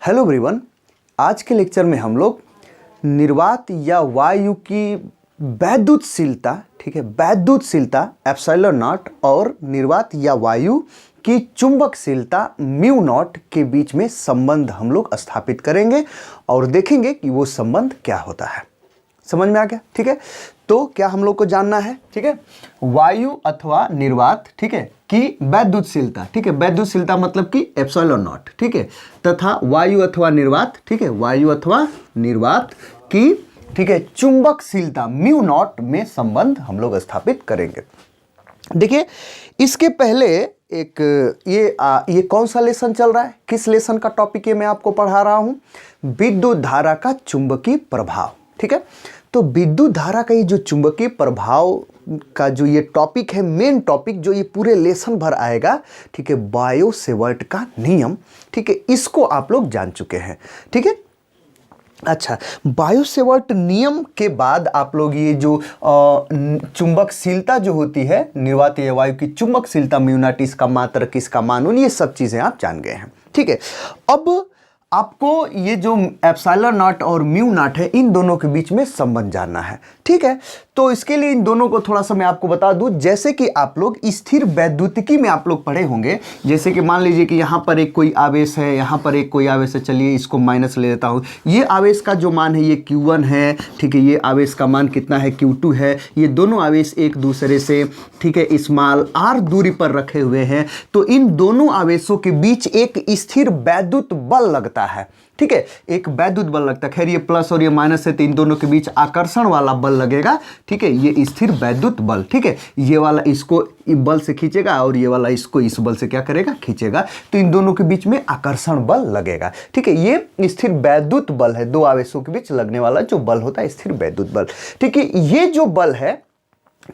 Hello everyone, आज के lecture में हम लोग निर्वात या वायु की वैद्युतशीलता, ठीक है, वैद्युतशीलता एप्सिलॉन नॉट और निर्वात या वायु की चुंबकशीलता म्यू नॉट के बीच में संबंध हम लोग स्थापित करेंगे और देखेंगे कि वो संबंध क्या होता है। समझ में आ गया? ठीक है, तो क्या हम लोग को जानना है, ठीक है, वायु अथवा निर्वात, ठीक है, की वैद्युतशीलता, ठीक है, वैद्युतशीलता मतलब कि एप्सिलॉन नॉट, ठीक है, तथा वायु अथवा निर्वात, ठीक है, वायु अथवा निर्वात की, ठीक है, चुंबकशीलता म्यू नॉट में संबंध हम लोग स्थापित करेंगे। देखिए, इसके पहले एक ये कौन सा लेसन चल रहा है, किस लेसन का टॉपिक ये मैं आपको पढ़ा रहा हूं, विद्युत धारा का चुंबकीय प्रभाव। ठीक है, तो विद्युत धारा का ये जो चुंबकीय प्रभाव का जो ये टॉपिक है, मेन टॉपिक जो ये पूरे लेसन भर आएगा, ठीक है, बायो सेवर्ट का नियम, ठीक है, इसको आप लोग जान चुके हैं। ठीक है, अच्छा, बायो सेवर्ट नियम के बाद आप लोग ये जो चुंबकशीलता जो होती है, निर्वात या वायु की चुंबकशीलता म्यू नॉट, इसका मात्रक, इसका मानून, ये सब चीजें आप जान गए हैं। ठीक है, अब आपको ये जो एप्सिलॉन नॉट और म्यू नॉट है, इन दोनों के बीच में संबंध जानना है। ठीक है, तो इसके लिए इन दोनों को थोड़ा सा मैं आपको बता दूं। जैसे कि आप लोग स्थिर वैद्युतिकी में आप लोग पढ़े होंगे, जैसे कि मान लीजिए कि यहाँ पर एक कोई आवेश है, यहाँ पर एक कोई आवेश है, चलिए इसको माइनस ले लेता हूँ। ये आवेश का जो मान है ये Q1 है, ठीक है, ये आवेश का मान कितना है, Q2 है। ये दोनों आवेश एक दूसरे से, ठीक है, स्मॉल r दूरी पर रखे हुए हैं, तो इन दोनों आवेशों के बीच एक स्थिर वैद्युत बल लगता है। ठीक है, एक वैद्युत बल लगता है। खैर, ये प्लस और ये माइनस है, तो इन दोनों के बीच आकर्षण वाला बल लगेगा। ठीक है, ये स्थिर वैद्युत बल, ठीक है, ये वाला इसको बल से खींचेगा और ये वाला इसको इस बल से क्या करेगा, खींचेगा, तो इन दोनों के बीच में आकर्षण बल लगेगा। ठीक है, ये स्थिर वैद्युत बल है, दो आवेशों के बीच लगने वाला जो बल होता है, स्थिर वैद्युत बल। ठीक है, ये जो बल है,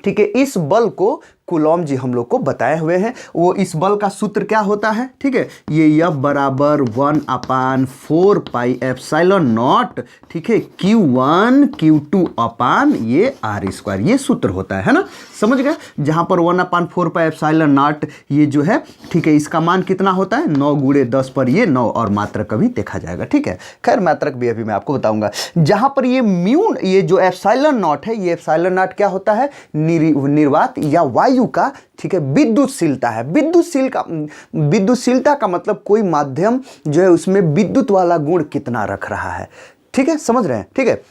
ठीक है, इस बल को कूलॉम जी हम लोग को बताए हुए हैं। वो इस बल का सूत्र क्या होता है, ठीक है, ये F बराबर 1/4 पाई एप्सिलॉन नॉट, ठीक है, Q1 Q2 अपान ये R², ये सूत्र होता है ना, समझ गए। जहां पर 1/4 पाई एप्सिलॉन नॉट ये जो है, ठीक है, इसका मान कितना होता है, 9 × 10 पर ये 9, और मात्रक अभी देखा जाएगा। ठीक है, खैर मात्रक भी अभी मैं आपको बताऊंगा। जहां पर ये जो एप्सिलॉन नॉट है, ये एप्सिलॉन नॉट क्या होता है, निर्वात या वायु का, ठीक है, विद्युतशीलता है। विद्युतशीलता का मतलब कोई माध्यम जो है उसमें विद्युत वाला गुण कितना रख रहा है। ठीक है, समझ रहे हैं? ठीक है,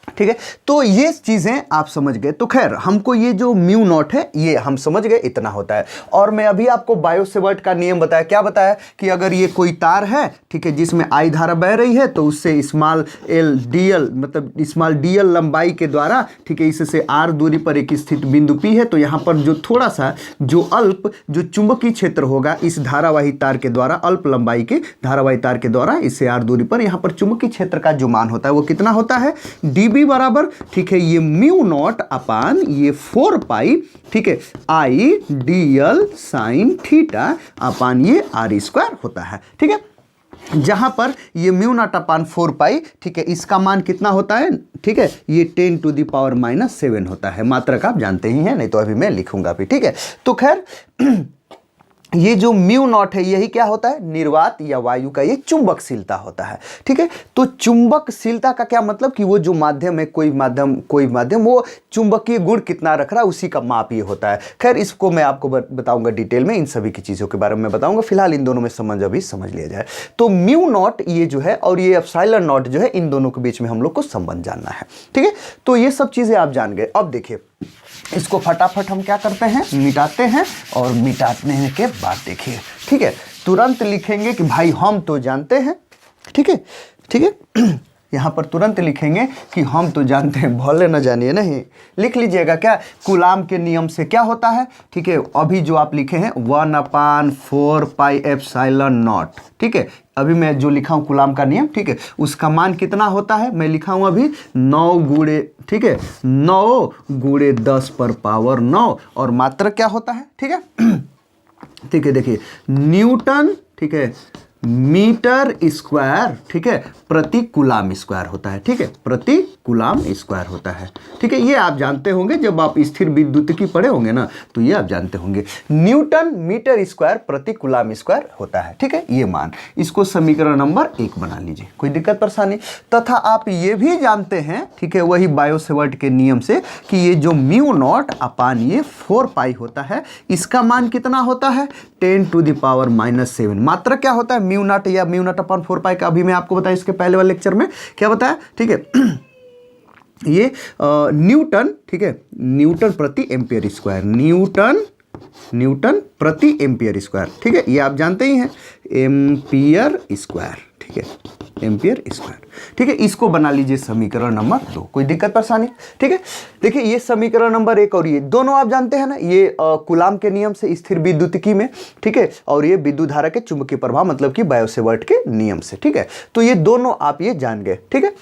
ठीक है, तो ये चीजें आप समझ गए। तो खैर, हमको ये जो म्यू नॉट है ये हम समझ गए, इतना होता है। और मैं अभी आपको बायो सेवर्ट का नियम बताया। क्या बताया कि अगर ये कोई तार है, ठीक है, जिसमें I धारा बह रही है, तो उससे स्मॉल l dl, मतलब स्मॉल dl लंबाई के द्वारा, ठीक है, इससे r दूरी पर एक स्थित बिंदु P है, तो यहाँ पर जो थोड़ा सा जो अल्प जो चुंबकीय क्षेत्र होगा इस धारावाही तार के द्वारा, अल्प लंबाई के धारावाही तार के द्वारा, इससे r दूरी पर यहाँ पर चुंबकीय क्षेत्र का जो मान होता है वो कितना होता है, dB बराबर, ठीक है, ये म्यू नॉट अपान ये 4 पाई, ठीक है, I dl sine theta upon ये R² होता है। ठीक है, जहां पर ये म्यू नॉट अपान 4 पाई, ठीक है, इसका मान कितना होता है, ठीक है, ये 10⁻⁻7 होता है। मात्रक आप जानते ही हैं, नहीं तो अभी मैं लिखूंगा भी। ठीक है, तो खैर ये जो म्यू नॉट है यही क्या होता है, निर्वात या वायु का ये चुंबकशीलता होता है। ठीक है, तो चुंबकशीलता का क्या मतलब कि वो जो माध्यम है, कोई माध्यम वो चुंबकीय गुण कितना रख रहा है, उसी का माप ये होता है। खैर, इसको मैं आपको बताऊंगा डिटेल में, इन सभी की चीजों के बारे में बताऊंगा। फिलहाल इन दोनों में समझ अभी समझ लिया जाए। तो म्यू नॉट ये जो है और ये एप्सिलॉन नॉट जो है, इन दोनों के बीच में हम लोग को संबंध जानना है। ठीक है, तो ये सब चीजें आप जान गए। अब देखिए, इसको फटाफट हम क्या करते हैं, मिटाते हैं, और मिटाने के बाद देखिए, ठीक है, तुरंत लिखेंगे कि भाई हम तो जानते हैं। ठीक है, ठीक है, यहाँ पर तुरंत लिखेंगे कि हम तो जानते हैं, भले न जानिए नहीं, लिख लीजिएगा। क्या कूलाम के नियम से क्या होता है, ठीक है, अभी जो आप लिखे हैं 1/4 पाई एप्सिलॉन नॉट, ठीक है, अभी मैं जो लिखा हूँ कूलाम का नियम, ठीक है, उसका मान कितना होता है, मैं लिखा हूँ अभी 9 ठीक है, 9 × 10 पर पावर 9, और मात्रक क्या होता है, ठीक है, ठीक है, देखिए न्यूटन, ठीक है, मीटर स्क्वायर, ठीक है, प्रति कूलाम स्क्वायर होता है, ठीक है, प्रति कूलाम स्क्वायर होता है, ठीक है। ये आप जानते होंगे, जब आप स्थिर विद्युतिकी पढ़े होंगे ना तो ये आप जानते होंगे। न्यूटन मीटर स्क्वायर प्रति कूलाम स्क्वायर होता है, ठीक है, ये मान, इसको समीकरण नंबर 1 बना लीजिए, कोई दिक्कत परेशानी। तथा आप ये भी जानते हैं, ठीक है, वही बायो-सेवर्ट के नियम से कि ये जो म्यू नॉट अपान ये 4 पाई होता है, इसका मान कितना होता है 10⁻⁻7। मात्रक क्या होता है म्यू नॉट या म्यू नॉट अपान 4 पाई का, अभी मैं आपको बताया इसके पहले वाले लेक्चर में क्या बताया, ठीक है। ये न्यूटन, ठीक है, न्यूटन प्रति एम्पियर स्क्वायर, न्यूटन प्रति एम्पियर स्क्वायर, ठीक है, ये आप जानते ही हैं, एम्पियर स्क्वायर, ठीक है, एम्पियर स्क्वायर, ठीक है। इसको बना लीजिए समीकरण नंबर 2, कोई दिक्कत परेशानी, ठीक है। देखिए ये समीकरण नंबर 1 और ये दोनों आप जानते हैं ना, ये कूलाम के नियम से स्थिर विद्युतिकी में, ठीक है, और ये विद्युत धारा के चुंबकीय प्रभाव मतलब कि बायो-सेवर्ट के नियम से, ठीक है। तो ये दोनों आप ये जान गए, ठीक है,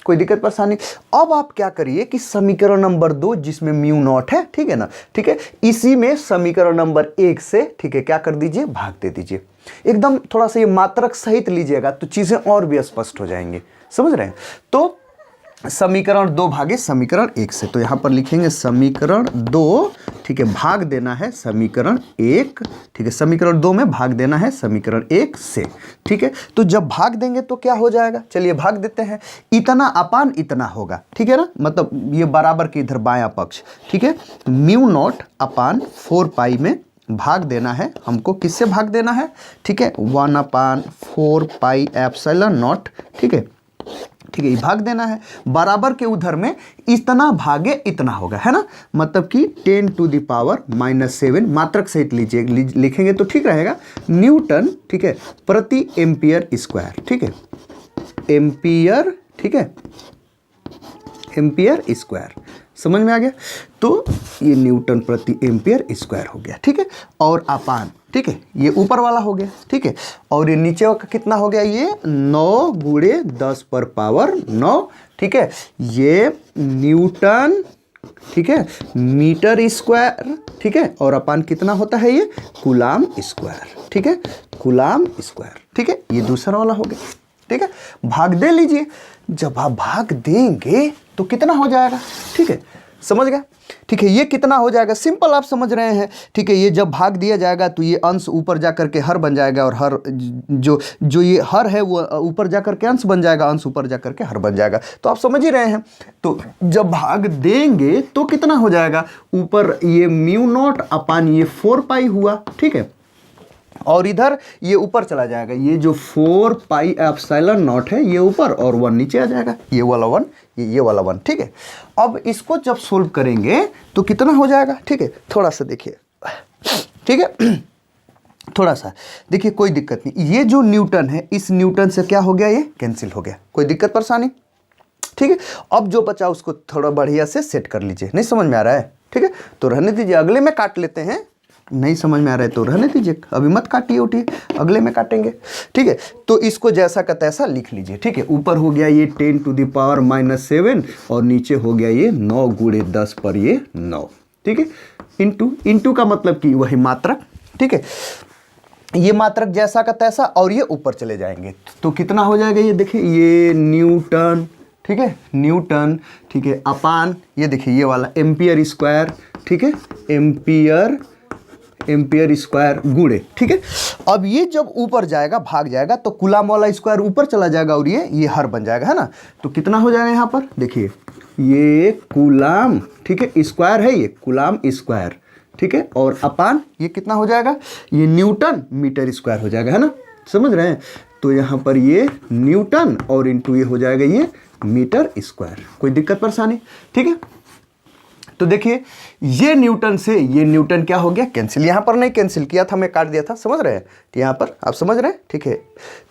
कोई दिक्कत परेशानी। अब आप क्या करिए कि समीकरण नंबर 2 जिसमें म्यू नॉट है, ठीक है ना, ठीक है, इसी में समीकरण नंबर 1 से, ठीक है, क्या कर दीजिए, भाग दे दीजिए। एकदम थोड़ा सा ये मात्रक सहित लीजिएगा तो चीजें और भी स्पष्ट हो जाएंगी, समझ रहे हैं। तो समीकरण 2 भागे समीकरण 1 से, तो यहां पर लिखेंगे समीकरण 2, ठीक है, भाग देना है समीकरण 1, ठीक है, समीकरण 2 में भाग देना है समीकरण 1 से, ठीक है। तो जब भाग देंगे तो क्या हो जाएगा, चलिए भाग देते हैं, इतना अपान इतना होगा, ठीक है ना, मतलब ये बराबर के इधर बायां पक्ष, ठीक है, म्यू नॉट अपान 4 पाई में भाग देना है हमको, किससे भाग देना है, ठीक है, 1/4 पाई एप्सिलॉन नॉट, ठीक है, ठीक है, ये भाग देना है, बराबर के उधर में इतना भागे इतना होगा, है ना, मतलब कि 10⁻⁻7 मात्रक सहित लीजिए, लिखेंगे तो ठीक रहेगा, न्यूटन, ठीक है, प्रति एम्पियर स्क्वायर, ठीक है, एम्पियर, ठीक है, एम्पियर स्क्वायर, समझ में आ गया। तो ये न्यूटन प्रति एम्पियर स्क्वायर हो गया, ठीक है, और अपान, ठीक है, ये ऊपर वाला हो गया, ठीक है, और ये नीचे का कितना हो गया, ये 9 × 10⁻9, ठीक है, ये न्यूटन, ठीक है, मीटर स्क्वायर, ठीक है, और अपान कितना होता है ये कूलाम स्क्वायर, ठीक है, कूलाम स्क्वायर, ठीक है, ये दूसरा वाला हो गया, ठीक है। भाग दे लीजिए, जब आप भाग देंगे तो कितना हो जाएगा, ठीक है, समझ गया, ठीक है, ये कितना हो जाएगा, सिंपल आप समझ रहे हैं, ठीक है, ये जब भाग दिया जाएगा तो ये अंश ऊपर जा करके हर बन जाएगा, और हर जो ये हर है वो ऊपर जा करके अंश बन जाएगा, अंश ऊपर जा करके हर बन जाएगा, तो आप समझ ही रहे हैं। तो जब भाग देंगे तो कितना हो जाएगा, ऊपर ये म्यू नॉट अपान ये 4 पाई हुआ, ठीक है, और इधर ये ऊपर चला जाएगा, ये जो 4 पाई एप्सिलॉन नॉट है ये ऊपर और 1 नीचे आ जाएगा, ये वाला 1, ये वाला 1, ठीक है। अब इसको जब सोल्व करेंगे तो कितना हो जाएगा, ठीक है, थोड़ा सा देखिए, ठीक है, थोड़ा सा देखिए, कोई दिक्कत नहीं, ये जो न्यूटन है इस न्यूटन से क्या हो गया, ये कैंसिल हो गया, कोई दिक्कत परेशानी, ठीक है। अब जो बचा उसको थोड़ा बढ़िया से सेट कर लीजिए, नहीं समझ में आ रहा है, ठीक है, तो रहने दीजिए, अगले में काट लेते हैं, नहीं समझ में आ रहा है तो रहने दीजिए, अभी मत काटिए उठिए, अगले में काटेंगे, ठीक है। तो इसको जैसा का तैसा लिख लीजिए, ठीक है, ऊपर हो गया ये 10⁻⁻7 और नीचे हो गया ये 9 × 10 पर ये 9, ठीक है, इंटू का मतलब कि वही मात्रक, ठीक है, ये मात्रक जैसा का तैसा और ये ऊपर चले जाएंगे तो कितना हो जाएगा, ये देखिए ये न्यूटन, ठीक है, न्यूटन, ठीक है, अपान ये देखिए ये वाला एम्पियर स्क्वायर, ठीक है, एम्पियर स्क्वायर गुणे, ठीक है। अब ये जब ऊपर जाएगा भाग जाएगा तो कूलाम वाला स्क्वायर ऊपर चला जाएगा और ये हर बन जाएगा, है ना, तो कितना हो जाएगा यहाँ पर देखिए, ये कूलाम, ठीक है, स्क्वायर है, ये कूलाम स्क्वायर, ठीक है, और अपान ये कितना हो जाएगा, ये न्यूटन मीटर स्क्वायर हो जाएगा, है ना, समझ रहे हैं। तो यहाँ पर ये न्यूटन और इंटू ये हो जाएगा ये मीटर स्क्वायर, कोई दिक्कत परेशानी, ठीक है। तो देखिए ये न्यूटन से ये न्यूटन क्या हो गया, कैंसिल, यहाँ पर नहीं कैंसिल किया था, मैं काट दिया था, समझ रहे हैं, तो यहाँ पर आप समझ रहे हैं, ठीक है।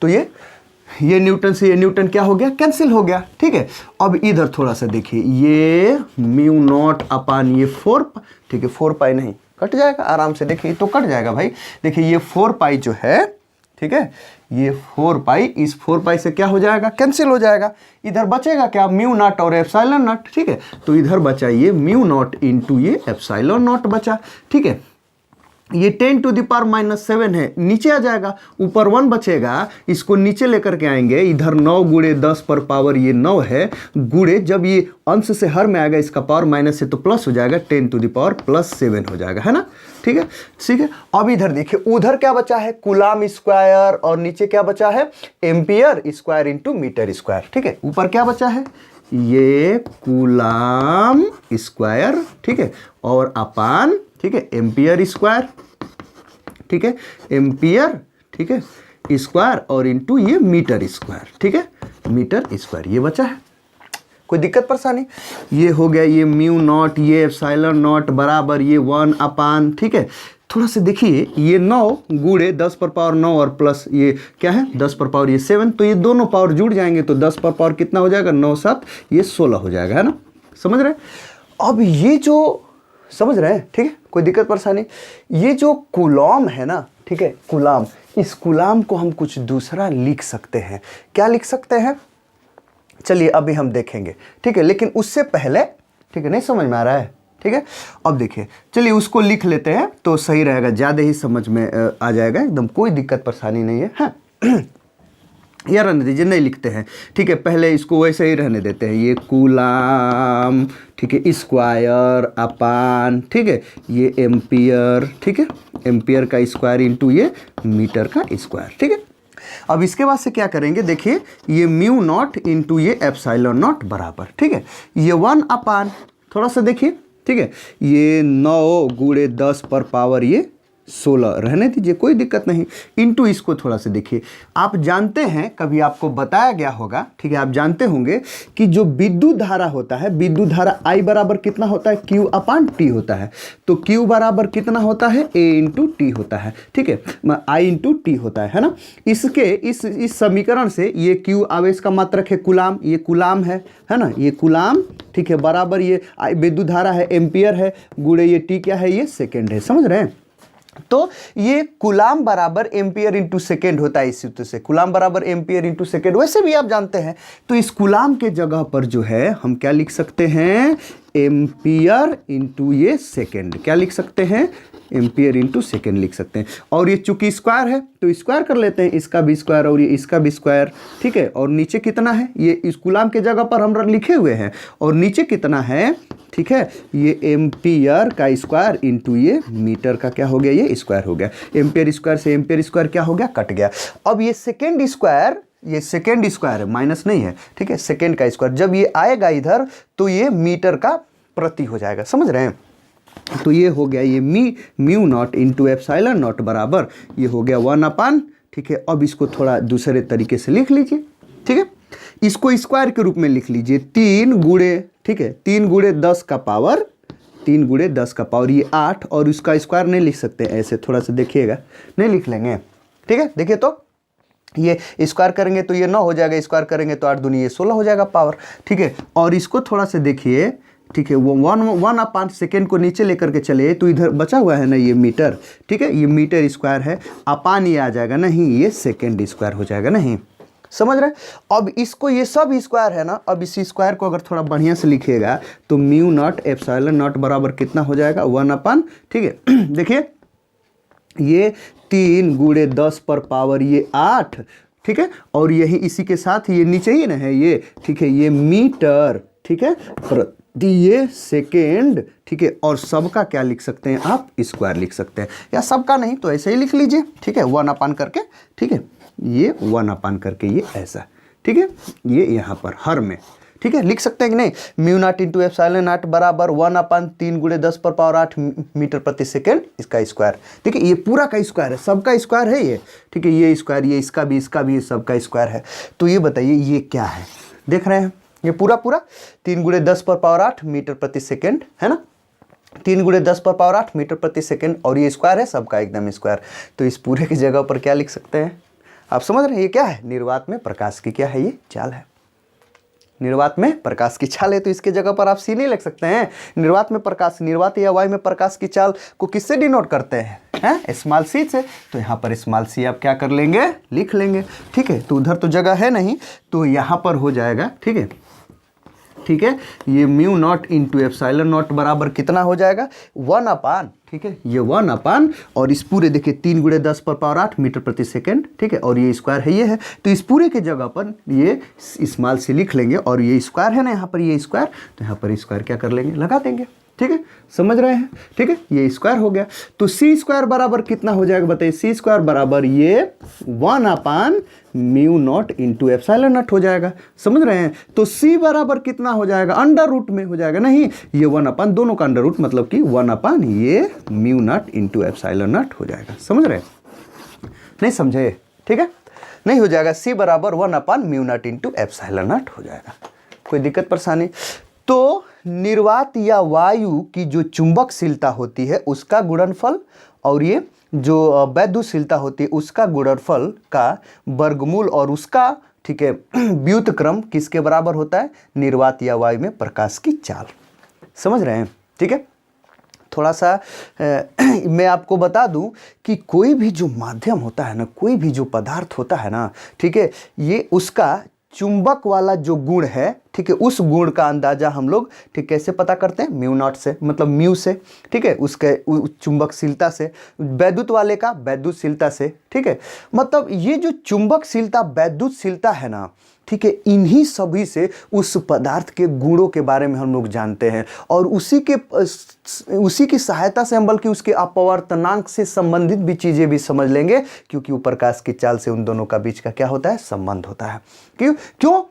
तो ये न्यूटन से ये न्यूटन क्या हो गया, कैंसिल हो गया, ठीक है। अब इधर थोड़ा सा देखिए, ये म्यू नॉट अपान ये 4, ठीक है, 4 पाई नहीं कट जाएगा आराम से, देखिए तो कट जाएगा भाई, देखिए ये 4 पाई जो है, ठीक है, ये 4 पाई इस 4 पाई से क्या हो जाएगा, कैंसिल हो जाएगा, इधर बचेगा क्या, म्यू नॉट और एप्सिलॉन नॉट, ठीक है, तो इधर बचा ये म्यू नॉट इंटू ये एप्सिलॉन नॉट बचा, ठीक है। ये 10 टू द पावर -7 है, नीचे आ जाएगा, ऊपर 1 बचेगा, इसको नीचे लेकर के आएंगे, इधर 9 गुणे 10 पर पावर ये 9 है, गुणे जब ये अंश से हर में आएगा, इसका पावर माइनस है तो प्लस हो जाएगा, 10 टू द पावर +7 हो जाएगा, है ना। ठीक है, ठीक है। अब इधर देखिए, उधर क्या बचा है, कूलाम स्क्वायर, और नीचे क्या बचा है, ampere square into metre square. ठीक है, ऊपर क्या बचा है, ये कूलाम स्क्वायर, ठीक है, और अपान, ठीक है, एम्पियर स्क्वायर, ठीक है, एम्पियर, ठीक है, स्क्वायर, और इंटू ये मीटर स्क्वायर, ठीक है, मीटर स्क्वायर, ये बचा है। कोई दिक्कत परेशानी, ये हो गया, ये म्यू नॉट, ये एप्सिलॉन नॉट बराबर ये 1 अपान, ठीक है। थोड़ा सा देखिए, ये 9 गुणे 10 पर पावर 9 और प्लस ये क्या है 10 पर पावर ये 7, तो ये दोनों पावर जुड़ जाएंगे तो 10 पर पावर कितना हो जाएगा, 9 7 ये 16 हो जाएगा, है ना। समझ रहे हैं। अब ये जो समझ रहे हैं, ठीक है, कोई दिक्कत परेशानी, ये जो कूलॉम है ना, ठीक है, कूलॉम, इस कूलॉम को हम कुछ दूसरा लिख सकते हैं। क्या लिख सकते हैं, चलिए अभी हम देखेंगे, ठीक है, लेकिन उससे पहले, ठीक है, नहीं समझ में आ रहा है, ठीक है, अब देखिए, चलिए उसको लिख लेते हैं तो सही रहेगा, ज़्यादा ही समझ में आ जाएगा, एकदम कोई दिक्कत परेशानी नहीं है। हाँ या रहने दीजिए, नहीं लिखते हैं, ठीक है, पहले इसको वैसे ही रहने देते हैं, ये कूलाम, ठीक है, स्क्वायर अपान, ठीक है, ये एम्पियर, ठीक है, एम्पियर का स्क्वायर इंटू ये मीटर का स्क्वायर, ठीक है। अब इसके बाद से क्या करेंगे, देखिए, ये म्यू नॉट इंटू ये एप्सिलॉन नॉट बराबर, ठीक है, ये 1 अपान, थोड़ा सा देखिए, ठीक है, ये 9 गुणे 10 पर पावर ये 16, रहने दीजिए कोई दिक्कत नहीं, इंटू इसको थोड़ा सा देखिए, आप जानते हैं, कभी आपको बताया गया होगा, ठीक है, आप जानते होंगे कि जो विद्युत धारा होता है, विद्युत धारा I बराबर कितना होता है, Q अपान T होता है, तो Q बराबर कितना होता है, A इंटू टी होता है, ठीक है, I इंटू टी होता है ना। इसके इस समीकरण से ये Q आवेश का मात्रक है कूलाम, ये कूलाम है ना, ये कूलाम, ठीक है, बराबर ये विद्युत धारा है एम्पियर है, गुणे ये T क्या है, ये सेकेंड है, समझ रहे हैं। तो ये कूलाम बराबर एम्पियर इंटू सेकेंड होता है, इस सूत्र से कूलाम बराबर एम्पियर इंटू सेकेंड, वैसे भी आप जानते हैं। तो इस कूलाम के जगह पर जो है हम क्या लिख सकते हैं, एम्पियर इंटू ये सेकेंड, क्या लिख सकते हैं, एम्पियर इंटू सेकेंड लिख सकते हैं। और ये चूंकि स्क्वायर है तो स्क्वायर कर लेते हैं, इसका भी स्क्वायर और ये इसका भी स्क्वायर, ठीक है। और नीचे कितना है, ये इस कूलाम के जगह पर हम लिखे हुए हैं, और नीचे कितना है, ठीक है, ये एम्पियर का स्क्वायर इंटू ये मीटर का क्या हो गया, ये स्क्वायर हो गया, एम्पियर स्क्वायर से एम्पियर स्क्वायर क्या हो गया, कट गया। अब ये सेकेंड स्क्वायर, ये सेकेंड स्क्वायर है, माइनस नहीं है, ठीक है, सेकेंड का स्क्वायर जब ये आएगा इधर तो ये मीटर का प्रति हो जाएगा, समझ रहे हैं। तो ये हो गया, ये mu not into epsilon not बराबर ये हो गया 1 अपान, ठीक है। अब इसको थोड़ा दूसरे तरीके से लिख लीजिए, ठीक है, इसको स्क्वायर के रूप में लिख लीजिए, 3 गुणे, ठीक है, 3 गुणे 10 का पावर, 3 गुणे 10 का पावर ये 8, और उसका स्क्वायर नहीं लिख सकते ऐसे, थोड़ा सा देखिएगा, नहीं लिख लेंगे, ठीक है। देखिए तो ये स्क्वायर करेंगे तो ये 9 हो जाएगा, स्क्वायर करेंगे तो 8 दूनी ये 16 हो जाएगा पावर, ठीक है। और इसको थोड़ा सा देखिए, ठीक है, वो 1 अपान सेकेंड को नीचे लेकर के चले तो इधर बचा हुआ है ना ये मीटर, ठीक है, ये मीटर स्क्वायर है, अपान ये आ जाएगा, नहीं ये सेकेंड स्क्वायर हो जाएगा, नहीं समझ रहे। अब इसको, ये सब स्क्वायर है ना, अब इस स्क्वायर को अगर थोड़ा बढ़िया से लिखिएगा तो म्यू नॉट एप्सिलॉन नॉट बराबर कितना हो जाएगा, 1 अपान, ठीक है। देखिए ये 3 गुणे 10 पर पावर ये 8, ठीक है, और यही इसी के साथ ये नीचे ही ना है ये, ठीक है, ये मीटर, ठीक है, प्रति ये सेकेंड, ठीक है। और सबका क्या लिख सकते हैं आप, स्क्वायर लिख सकते हैं, या सबका नहीं तो ऐसे ही लिख लीजिए, ठीक है, 1 अपान करके, ठीक है, ये 1 अपान करके ये ऐसा, ठीक है, ये यहाँ पर हर में, ठीक है, लिख सकते हैं कि नहीं, mu not into epsilon not बराबर 1 अपान 3 गुणे 10 पर पावर 8 मीटर प्रति सेकेंड, इसका स्क्वायर, ठीक है, ये पूरा का स्क्वायर है, सबका स्क्वायर है ये, ठीक है, ये स्क्वायर, ये इसका भी सबका स्क्वायर है। तो ये बताइए ये क्या है, देख रहे हैं, ये पूरा 3 गुणे 10 पर पावर 8 मीटर प्रति सेकेंड, है ना, 3 गुणे 10 पर पावर 8 मीटर प्रति सेकेंड, और ये स्क्वायर है, सबका एकदम स्क्वायर। तो इस पूरे की जगह पर क्या लिख सकते हैं, आप समझ रहे हैं, ये क्या है, निर्वात में प्रकाश की क्या है, ये चाल है, निर्वात में प्रकाश की चाल है। तो इसके जगह पर आप सी नहीं लिख सकते हैं, निर्वात में प्रकाश, निर्वात या वायु में प्रकाश की चाल को किससे डिनोट करते हैं, स्मॉल सी से। तो यहाँ पर स्मॉल सी आप क्या कर लेंगे, लिख लेंगे, ठीक है। तो उधर तो जगह है नहीं, तो यहाँ पर हो जाएगा, ठीक है, ठीक है, ये mu not into epsilon not बराबर कितना हो जाएगा, 1 अपान, ठीक है, ये 1 अपान और इस पूरे देखिए 3 × 10 पर पावर 8 मीटर प्रति सेकेंड, ठीक है, और ये स्क्वायर है, ये है, तो इस पूरे के जगह पर ये स्मॉल सी लिख लेंगे और ये स्क्वायर है ना यहाँ पर, ये स्क्वायर, तो यहाँ पर स्क्वायर क्या कर लेंगे, लगा देंगे। ठीक है, समझ रहे हैं। ठीक है, ये स्क्वायर हो गया, तो सी स्क्वायर बराबर कितना हो जाएगा बताइए, सी स्क्वायर बराबर ये 1 upon mu not into epsilon not हो जाएगा। समझ रहे हैं, तो सी बराबर कितना हो जाएगा, अंडर रूट में हो जाएगा, नहीं ये 1 अपान दोनों का अंडर रूट मतलब कि 1 अपान ये mu not into epsilon not हो जाएगा। समझ रहे हैं, नहीं समझे, ठीक है, नहीं हो जाएगा, सी बराबर 1 upon mu not into epsilon not हो जाएगा। कोई दिक्कत परेशानी? तो निर्वात या वायु की जो चुंबकशीलता होती है उसका गुणनफल और ये जो वैद्युतशीलता होती है उसका गुणनफल का वर्गमूल और उसका, ठीक है, व्युत्क्रम किसके बराबर होता है, निर्वात या वायु में प्रकाश की चाल। समझ रहे हैं, ठीक है। थोड़ा सा मैं आपको बता दूं कि कोई भी जो माध्यम होता है ना, कोई भी जो पदार्थ होता है ना, ठीक है, ये उसका चुंबक वाला जो गुण है, ठीक है, उस गुण का अंदाजा हम लोग, ठीक, कैसे पता करते हैं, म्यू नॉट से, मतलब म्यू से, ठीक है, उसके चुंबकशीलता से, वैद्युत वाले का वैद्युतशीलता से, ठीक है, मतलब ये जो चुंबकशीलता वैद्युतशीलता है ना, ठीक है, इन्हीं सभी से उस पदार्थ के गुणों के बारे में हम लोग जानते हैं और उसी की सहायता से हम बल्कि उसके अपवर्तनांक से संबंधित भी चीज़ें भी समझ लेंगे, क्योंकि वो प्रकाश की चाल से उन दोनों का बीच का क्या होता है, संबंध होता है। क्यों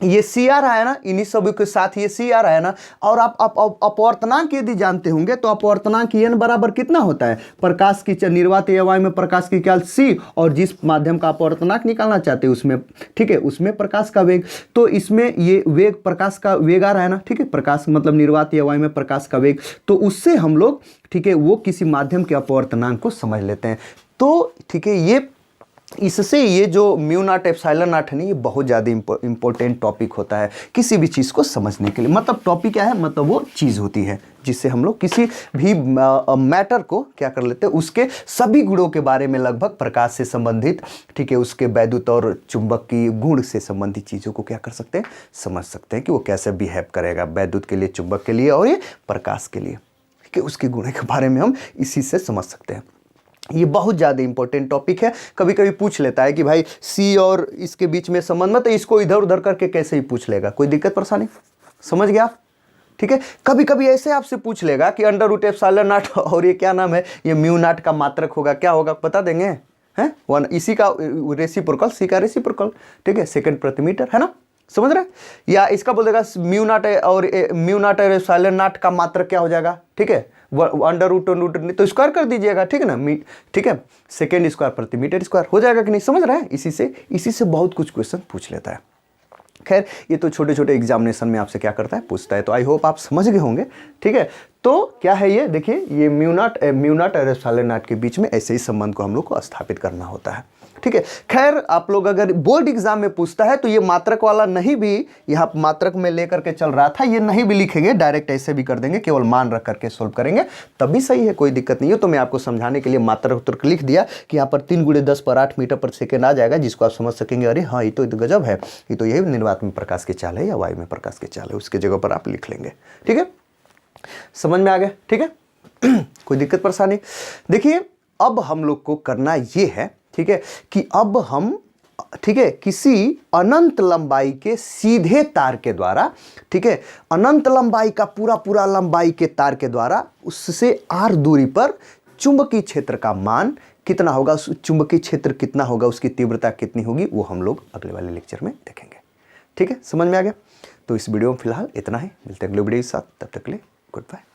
ये सी आ रहा है ना, इन्हीं सभी के साथ ये सी आ रहा है ना, और आप अपवर्तनांक यदि जानते होंगे तो अपवर्तनांक n बराबर कितना होता है, प्रकाश की निर्वात या वायु में प्रकाश की चाल c और जिस माध्यम का अपवर्तनांक निकालना चाहते हैं उसमें, ठीक है, उसमें प्रकाश का वेग, तो इसमें ये वेग, प्रकाश का वेग आ रहा है ना, ठीक है, प्रकाश मतलब निर्वात या वायु में प्रकाश का वेग, तो उससे हम लोग, ठीक है, वो किसी माध्यम के अपवर्तनांक को समझ लेते हैं। तो ठीक है, ये इससे ये जो म्यू नॉट एप्सिलॉन नॉट है ना, ये बहुत ज़्यादा इंपॉर्टेंट टॉपिक होता है किसी भी चीज़ को समझने के लिए। मतलब टॉपिक क्या है, मतलब वो चीज़ होती है जिससे हम लोग किसी भी मैटर को क्या कर लेते हैं, उसके सभी गुणों के बारे में, लगभग प्रकाश से संबंधित, ठीक है, उसके वैद्युत और चुंबक की गुण से संबंधित चीज़ों को क्या कर सकते हैं, समझ सकते हैं कि वो कैसे बिहेव करेगा वैद्युत के लिए, चुंबक के लिए और ये प्रकाश के लिए, ठीक है, उसके गुणों के बारे में हम इसी से समझ सकते हैं। ये बहुत ज़्यादा इंपॉर्टेंट टॉपिक है। कभी कभी पूछ लेता है कि भाई सी और इसके बीच में संबंध मत, इसको इधर उधर करके कैसे ही पूछ लेगा, कोई दिक्कत परेशानी, समझ गया आप, ठीक है। कभी कभी ऐसे आपसे पूछ लेगा कि अंडर रूट एप्सिलॉन नॉट और ये क्या नाम है, ये म्यू नॉट का मात्रक होगा, क्या होगा बता देंगे, हैं, वन इसी का रेसिप्रोकल, सी का रेसिप्रोकल, ठीक है, सेकंड प्रति मीटर, है ना, समझ रहे, या इसका बोल देगा म्यू नॉट और एप्सिलॉन नॉट का मात्रक क्या हो जाएगा, ठीक है, अंडर रूट तो स्क्वायर कर दीजिएगा, ठीक है ना, ठीक है, सेकेंड स्क्वायर प्रति मीटर स्क्वायर हो जाएगा कि नहीं, समझ रहे हैं। इसी से बहुत कुछ क्वेश्चन पूछ लेता है। खैर ये तो छोटे छोटे एग्जामिनेशन में आपसे क्या करता है, पूछता है, तो आई होप आप समझ गए होंगे, ठीक है। तो क्या है ये, देखिए ये म्यू नॉट और एप्सिलॉन नॉट के बीच में ऐसे ही संबंध को हम लोग को स्थापित करना होता है, ठीक है। खैर आप लोग अगर बोर्ड एग्जाम में पूछता है तो ये मात्रक वाला नहीं भी, यहाँ मात्रक में लेकर के चल रहा था, ये नहीं भी लिखेंगे, डायरेक्ट ऐसे भी कर देंगे, केवल मान रख करके सोल्व करेंगे तब भी सही है, कोई दिक्कत नहीं है। तो मैं आपको समझाने के लिए मात्रक उत्तर लिख दिया कि यहाँ पर 3 × 10 पर 8 मीटर पर सेकेंड आ जाएगा, जिसको आप समझ सकेंगे, अरे हाँ ये तो गजब है, ये तो यही निर्वात में प्रकाश की चाल है या वायु में प्रकाश की चाल है, उसके जगह पर आप लिख लेंगे, ठीक है, समझ में आ गया, ठीक है। कोई दिक्कत परेशानी? देखिए अब हम लोग को करना ये है, ठीक है, कि अब हम, ठीक है, किसी अनंत लंबाई के सीधे तार के द्वारा, ठीक है, अनंत लंबाई का पूरा लंबाई के तार के द्वारा उससे r दूरी पर चुंबकीय क्षेत्र का मान कितना होगा, उस चुंबकीय क्षेत्र कितना होगा, उसकी तीव्रता कितनी होगी, वो हम लोग अगले वाले लेक्चर में देखेंगे, ठीक है, समझ में आ गया। तो इस वीडियो में फिलहाल इतना ही, मिलते हैं अगले वीडियो के साथ, तब तक के लिए गुड बाय।